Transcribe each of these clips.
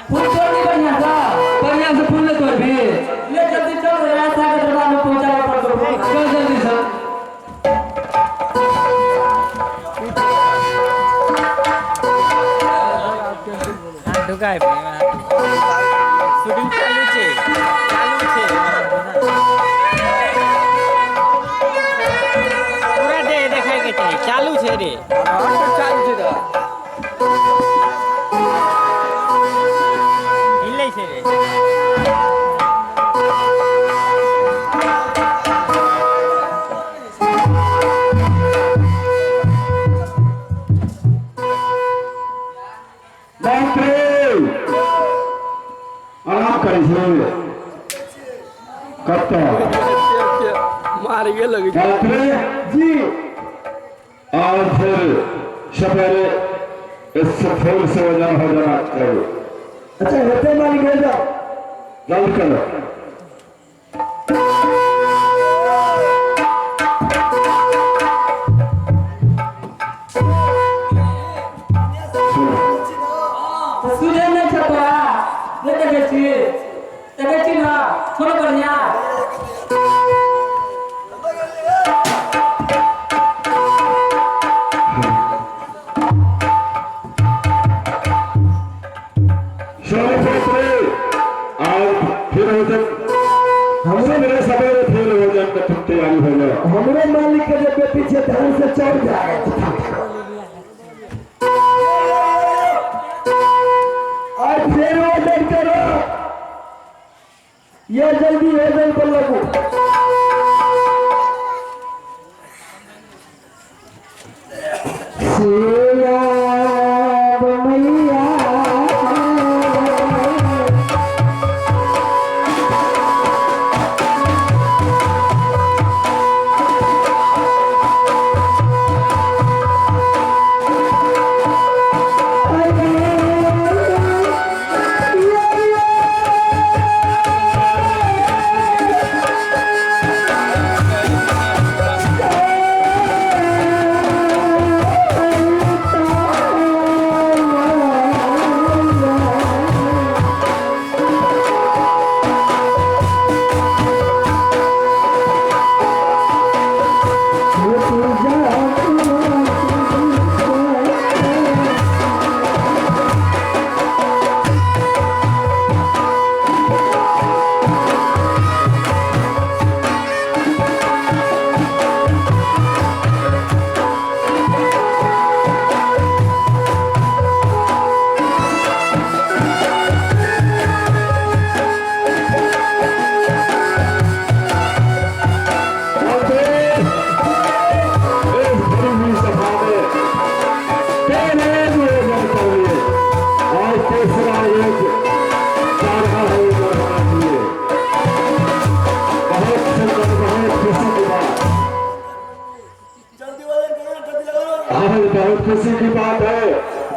फूल तोड़ नहीं बढ़िया से फूल ले तोड़ भी ले जल्दी चल रास्ता के दरबार में पहुंचाया पर तो चल जल्दी से ढुकाए शूटिंग चालू छे पूरा दे देखाय के चाहिए चालू छे रे चालू छे हिलै छे रे मार ये लगी जी और फिर सवेरे इस फूल से वजन हो जाना चाहिए। अच्छा होते मालिक हो जाओ जल्द करो सूर्य ने छपा ले देखे छी ना थोड़ा बढ़िया हमारे मालिक के जब पीछे ध्यान से चढ़ जाए और फिर ऑर्डर करो ये जल्दी ऑर्डर कर लगू बहुत खुशी की बात है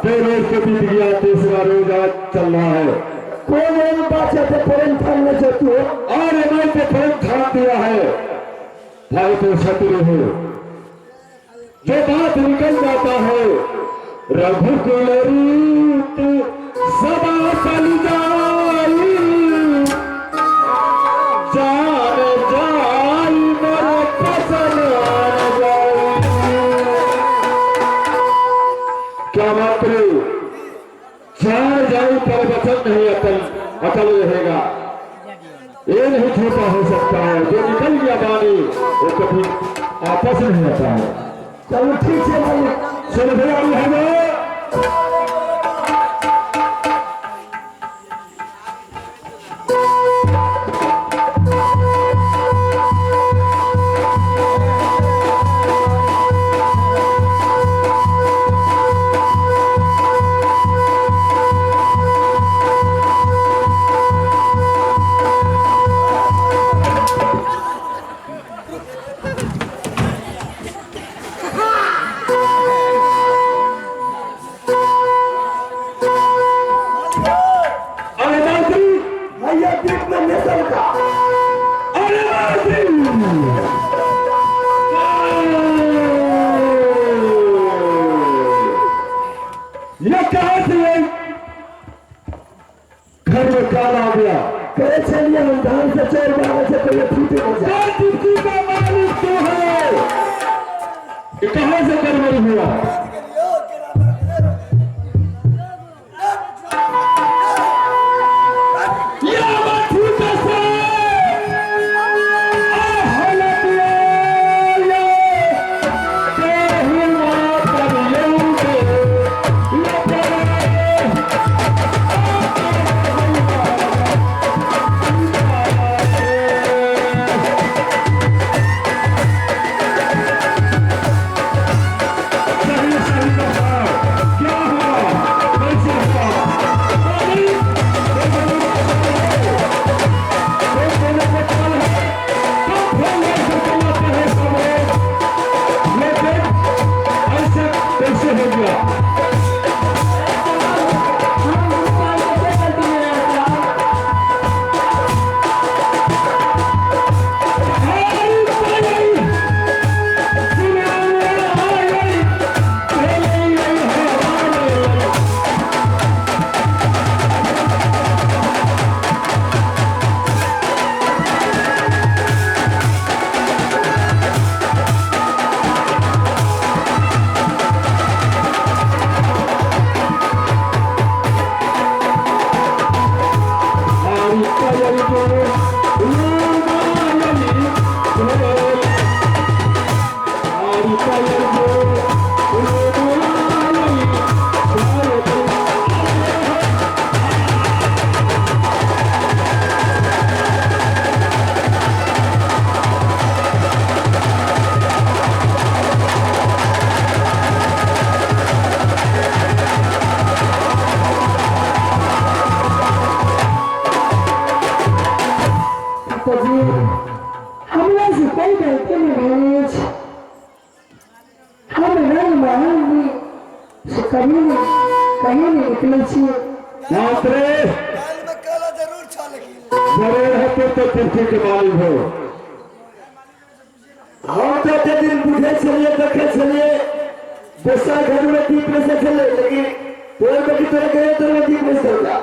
2 रोज के बीत गया 3रा रोज आज चल रहा है कौन बात है प्रेम थामने से तू और मैं पे प्रेम थाम दिया है भाई तो शत्रु हो जो बात निकल जाता है रघुकुल रीत सदा चल जाई जान जाई मेरे पसंद क्या मात्र चार जाई पर वचन नहीं अकल रहेगा ये नहीं छोटा हो सकता है जो निकल गया बानी वो कभी आपस नहीं आता है चलो ठीक है भाई चलो भैया है घर में काल आ गया। कहे चलिए हम धान से चोर बाबा से पहले फूटे हो जाए। चुटकी का मालिक तो है, ये कहाँ से गड़बड़ी हुआ? कहीं नहीं निकले जरूर है तो पृथ्वी के मालिक हो। हम तो दिन बुझे चलिए देखे चलिए दूसरा घर में दीप में से चले, लेकिन पेड़ में कितने गए तो मैं दीप में से चला।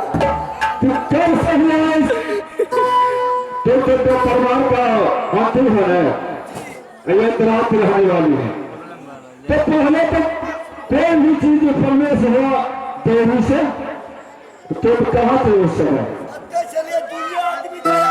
तू कब सही तो परिवार का अंतिम है, ये रात रहने वाली है। तो पहले तो कोई भी चीज परमेश हुआ देवी से, तो कहाँ थे उस समय? चलिए दुनिया आदमी चले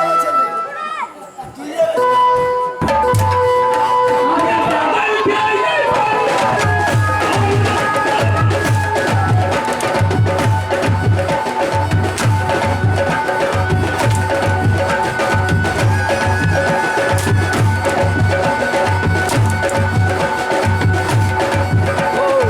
Oh,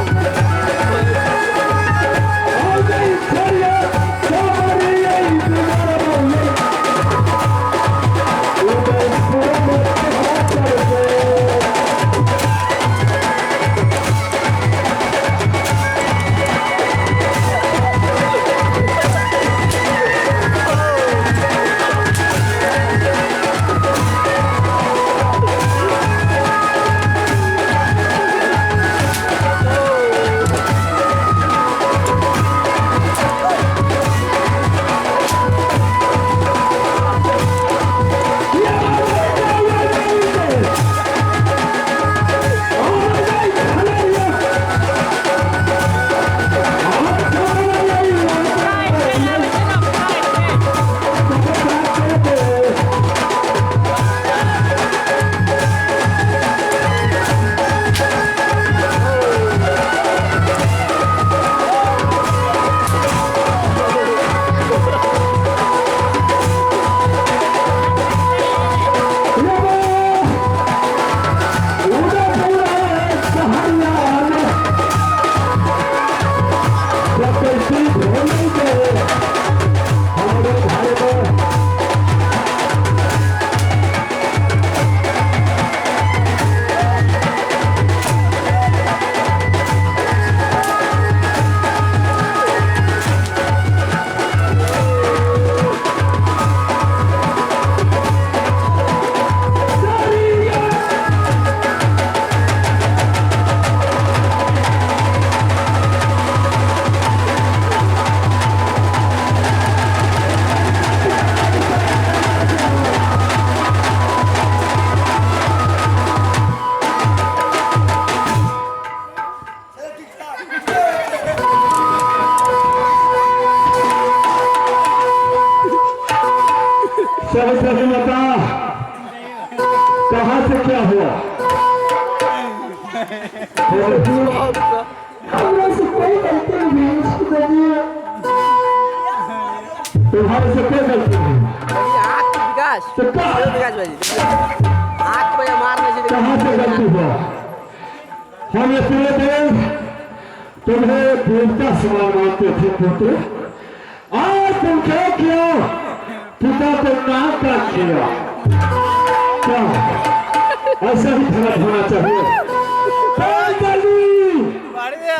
सही सही बता, कहाँ से क्या हुआ? हमरा से कोई गलती नहीं है, उसको दीजिए। तुम्हारे से कोई गलती नहीं। हाथ विकास तो कहाँ विकास भाई हाथ पे मारने से कहाँ से गलती हुआ? हम ये पूरे दिन तुम्हें देवता समान मानते थे पुत्र, आज तुम क्या किया? पिता को नाक काट किया। क्या ऐसा ही धरत होना चाहिए?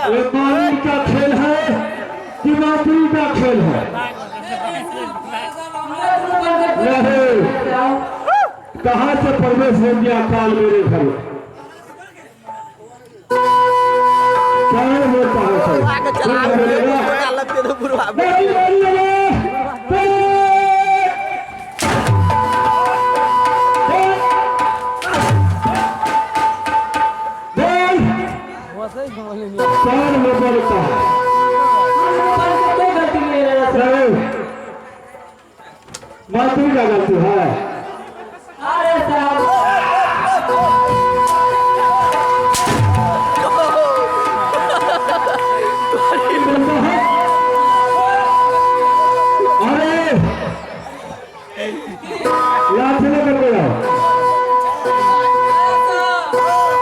ये मानव का खेल है कि मातृ का खेल है? नहीं, कहाँ से प्रवेश हो गया काल मेरे घर में? क्या होता है? आगे चला बोलेगा लगते तो पूरा नहीं, नहीं, नहीं। कौन में बोलता है? कोई गलती नहीं है। मातृ का गलती है। अरे साहब अरे लाठी लेकर के आओ,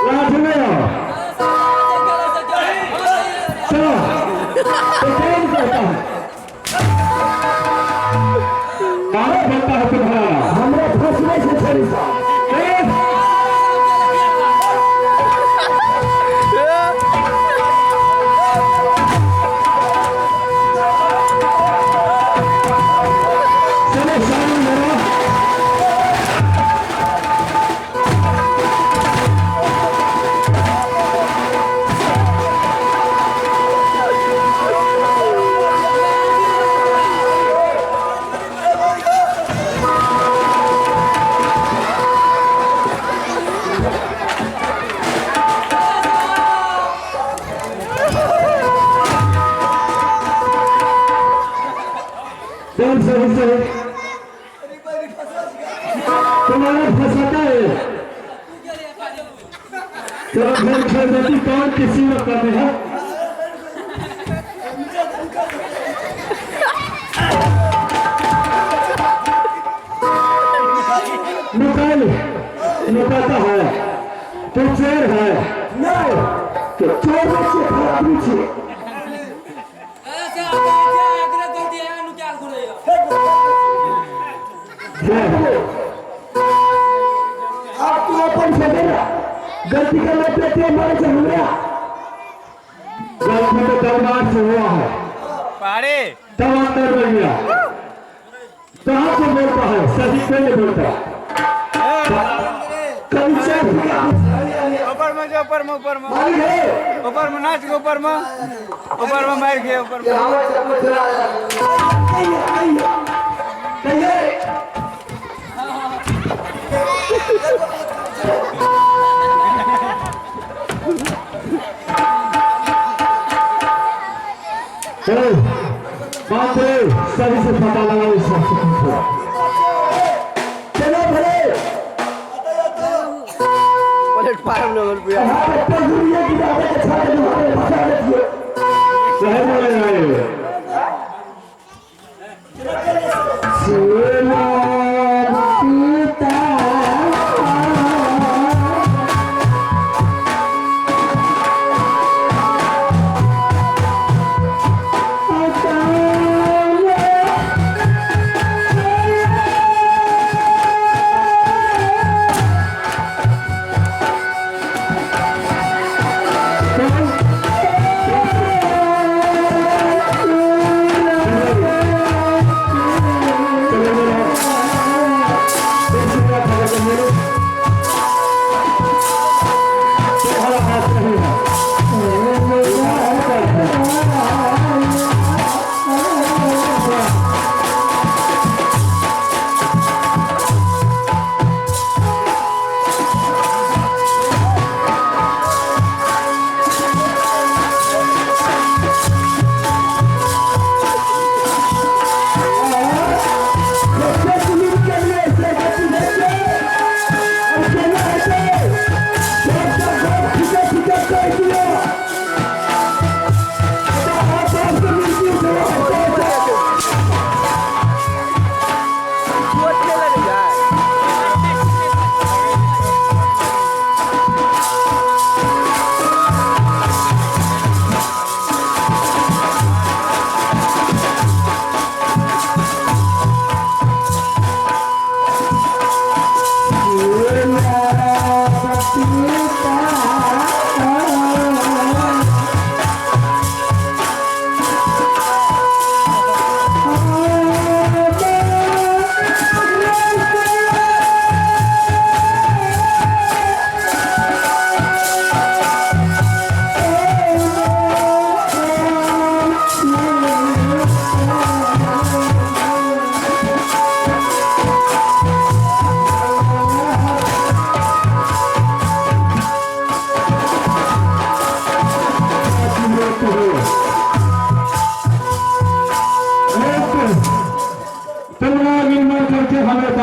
लाठी ले आओ। चलो, तो कौन कहता है? कौन कहता है तुम्हारा? हमरा फंसने से छोड़ी साहब। चलो सामने मेरा कौन सही सही तुम्हारा फंसाता है? चलो फिर खेल देती, कौन किसी में करने है? नुकाता है तो चोर है। नहीं, तो चोर से खराबी छे। आप तो अपन से मेरा गलती कर लेते थे, हमारे से हो गया। गलती तो दरबार से हुआ है, पाड़े तब अंदर में गया। कहाँ से बोलता है? सही से नहीं बोलता। कल से ऊपर में जो ऊपर में ऊपर में मारी है। ऊपर में नाच के ऊपर में मार गए ऊपर में चलो बात रे, सही से पता लगा इस वक्त को। चलो भले प्लेटफार्म नंबर पे हमारे पजूरिया की दादा के छात्र हमारे बचा लेती है। सही बोले रहे। सुनो पिता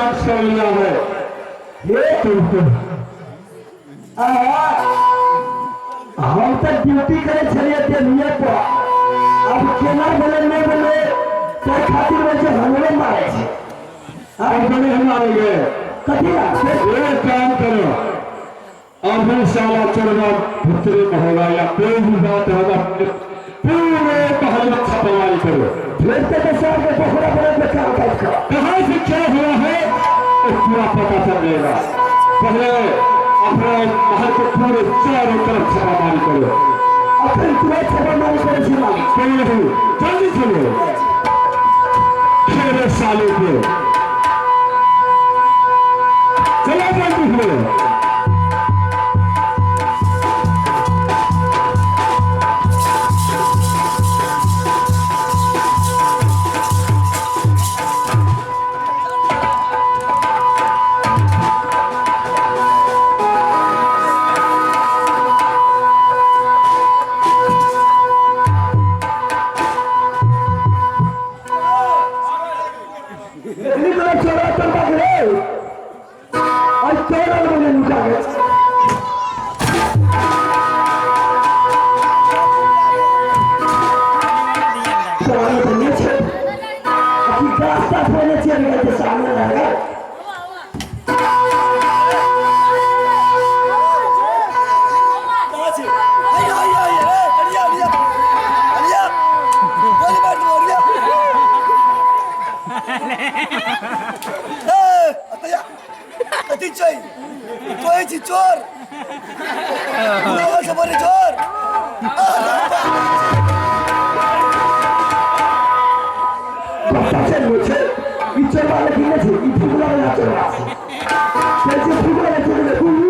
डांस कर लिया है हे हम तो ड्यूटी करे छलिए देलिए पर अब केना बोले नहीं बोले तो खातिर में जो हमरे मारे छे अब बने हमारे कथी ना एक काम करो अब फिर साला चढ़ना भुतरे में होगा या कोई भी बात होगा पूरे महल में छापेमारी करो फिर तो साल के पोखरा बड़े में काम कर कहाँ से क्या हुआ है वो पूरा पता चल जाएगा पहले अपने महल के पूरे चारों तरफ छापेमारी करो फिर तुम्हें छापेमारी करे छी ना कोई नहीं जल्दी चलो खेले सालों को चलो जल्दी खेलो इतनी बड़ा चोरा चलता करे और चोरा लोग लुका गए चोरा तो नीचे अभी रास्ता खोलने चल गए थे सामने रहेगा चोर चोर मुझे वाले की नहीं थी फुगला वाला चोर कैसे फुगला चोर